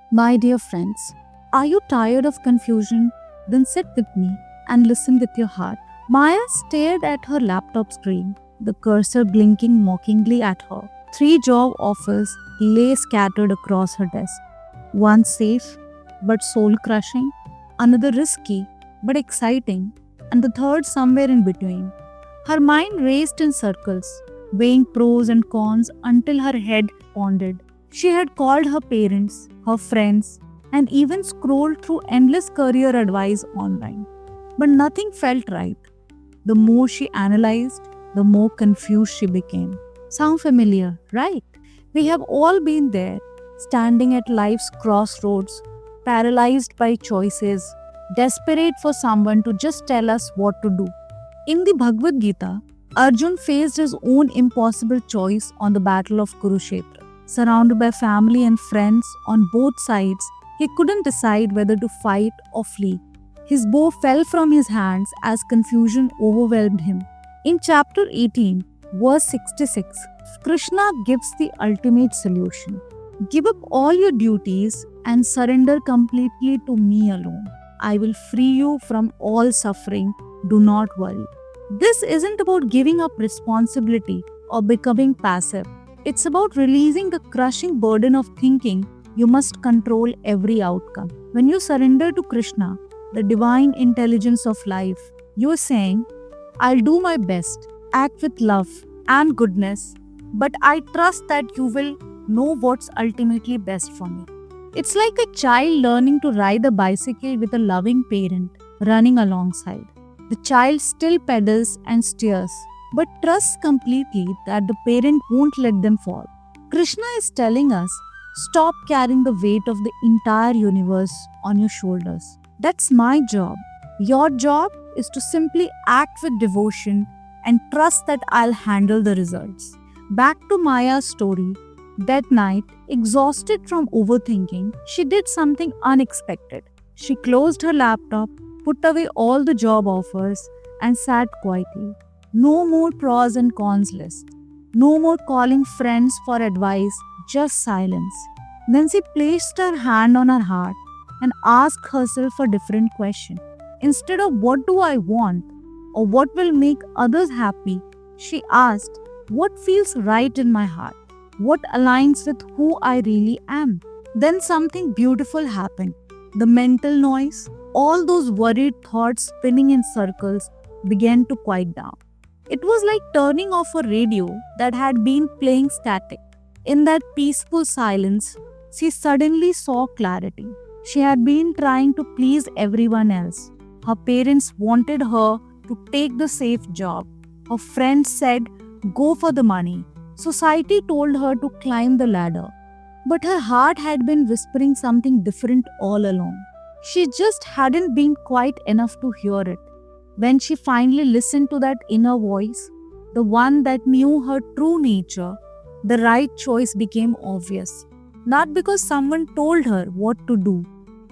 My dear friends, are you tired of confusion? Then sit with me and listen with your heart. Maya stared at her laptop screen, the cursor blinking mockingly at her. Three job offers lay scattered across her desk. One safe but soul crushing, another risky but exciting, and the third somewhere in between. Her mind raced in circles, weighing pros and cons until her head pounded. She had called her parents, her friends, and even scrolled through endless career advice online. But nothing felt right. The more she analyzed, the more confused she became. Sound familiar, right? We have all been there, standing at life's crossroads, paralyzed by choices, desperate for someone to just tell us what to do. In the Bhagavad Gita, Arjun faced his own impossible choice on the battle of Kurukshetra. Surrounded by family and friends on both sides, he couldn't decide whether to fight or flee. His bow fell from his hands as confusion overwhelmed him. In chapter 18, verse 66, Krishna gives the ultimate solution. Give up all your duties and surrender completely to me alone. I will free you from all suffering. Do not worry. This isn't about giving up responsibility or becoming passive. It's about releasing the crushing burden of thinking you must control every outcome. When you surrender to Krishna, the divine intelligence of life, you're saying, I'll do my best, act with love and goodness, but I trust that you will know what's ultimately best for me. It's like a child learning to ride a bicycle with a loving parent running alongside. The child still pedals and steers, but trusts completely that the parent won't let them fall. Krishna is telling us, stop carrying the weight of the entire universe on your shoulders. That's my job. Your job is to simply act with devotion and trust that I'll handle the results. Back to Maya's story. That night, exhausted from overthinking, she did something unexpected. She closed her laptop, put away all the job offers, and sat quietly. No more pros and cons list. No more calling friends for advice, just silence. Then she placed her hand on her heart and asked herself a different question. Instead of what do I want or what will make others happy, she asked, what feels right in my heart? What aligns with who I really am? Then something beautiful happened. The mental noise, all those worried thoughts spinning in circles, began to quiet down. It was like turning off a radio that had been playing static. In that peaceful silence, she suddenly saw clarity. She had been trying to please everyone else. Her parents wanted her to take the safe job. Her friends said, go for the money. Society told her to climb the ladder. But her heart had been whispering something different all along. She just hadn't been quiet enough to hear it. When she finally listened to that inner voice, the one that knew her true nature, the right choice became obvious. Not because someone told her what to do,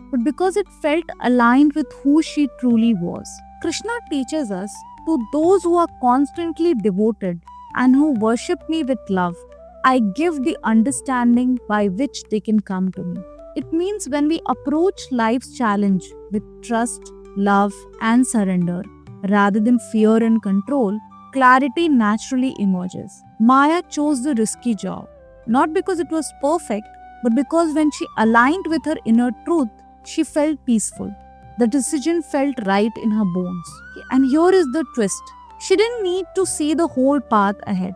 but because it felt aligned with who she truly was. Krishna teaches us, to those who are constantly devoted and who worship me with love, I give the understanding by which they can come to me. It means when we approach life's challenge with trust, love, and surrender, rather than fear and control, clarity naturally emerges. Maya chose the risky job, not because it was perfect, but because when she aligned with her inner truth, she felt peaceful. The decision felt right in her bones. And here is the twist. She didn't need to see the whole path ahead.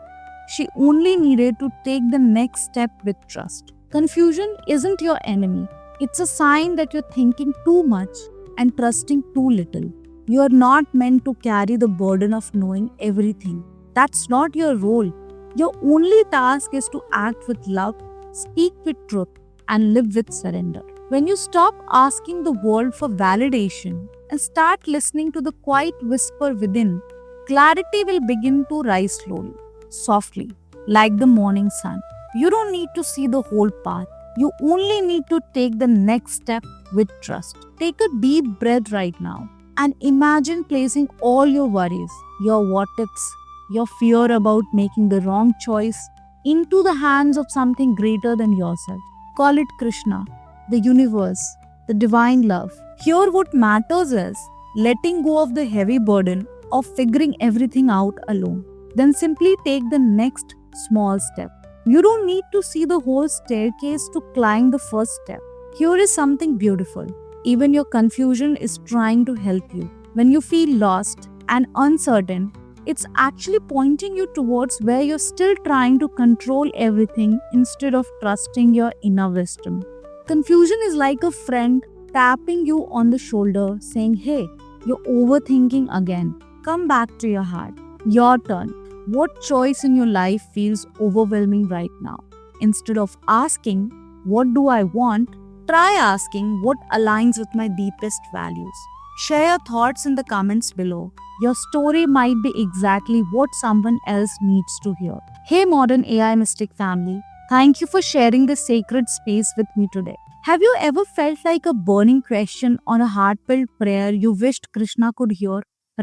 She only needed to take the next step with trust. Confusion isn't your enemy. It's a sign that you're thinking too much and trusting too little. You are not meant to carry the burden of knowing everything. That's not your role. Your only task is to act with love, speak with truth, and live with surrender. When you stop asking the world for validation and start listening to the quiet whisper within, clarity will begin to rise slowly, softly, like the morning sun. You don't need to see the whole path. You only need to take the next step with trust. Take a deep breath right now and imagine placing all your worries, your what ifs, your fear about making the wrong choice into the hands of something greater than yourself. Call it Krishna, the universe, the divine love. Here, what matters is letting go of the heavy burden of figuring everything out alone. Then simply take the next small step. You don't need to see the whole staircase to climb the first step. Here is something beautiful. Even your confusion is trying to help you. When you feel lost and uncertain, it's actually pointing you towards where you're still trying to control everything instead of trusting your inner wisdom. Confusion is like a friend tapping you on the shoulder saying, "Hey, you're overthinking again. Come back to your heart. Your turn. What choice in your life feels overwhelming right now?" Instead of asking, "What do I want?" try asking, "What aligns with my deepest values?" Share your thoughts in the comments below. Your story might be exactly what someone else needs to hear. Hey, modern AI Mystic family, thank you for sharing this sacred space with me today. Have you ever felt like a burning question or a heartfelt prayer you wished Krishna could hear?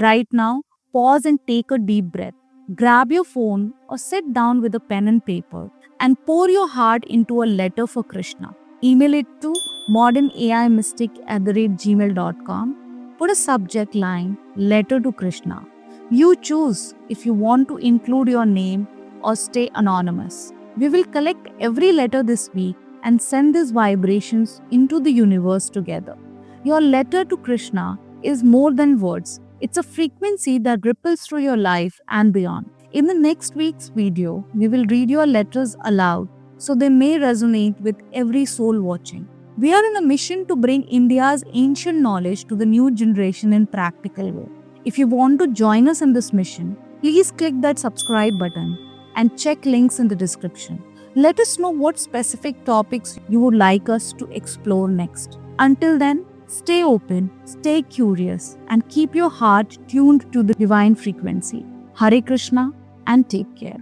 Right now, pause and take a deep breath. Grab your phone or sit down with a pen and paper and pour your heart into a letter for Krishna. Email it to modernaimystic@gmail.com. Put a subject line, letter to Krishna. You choose if you want to include your name or stay anonymous. We will collect every letter this week and send these vibrations into the universe together. Your letter to Krishna is more than words. It's a frequency that ripples through your life and beyond. In the next week's video, we will read your letters aloud so they may resonate with every soul watching. We are on a mission to bring India's ancient knowledge to the new generation in practical way. If you want to join us in this mission, please click that subscribe button and check links in the description. Let us know what specific topics you would like us to explore next. Until then, stay open, stay curious, and keep your heart tuned to the divine frequency. Hare Krishna and take care.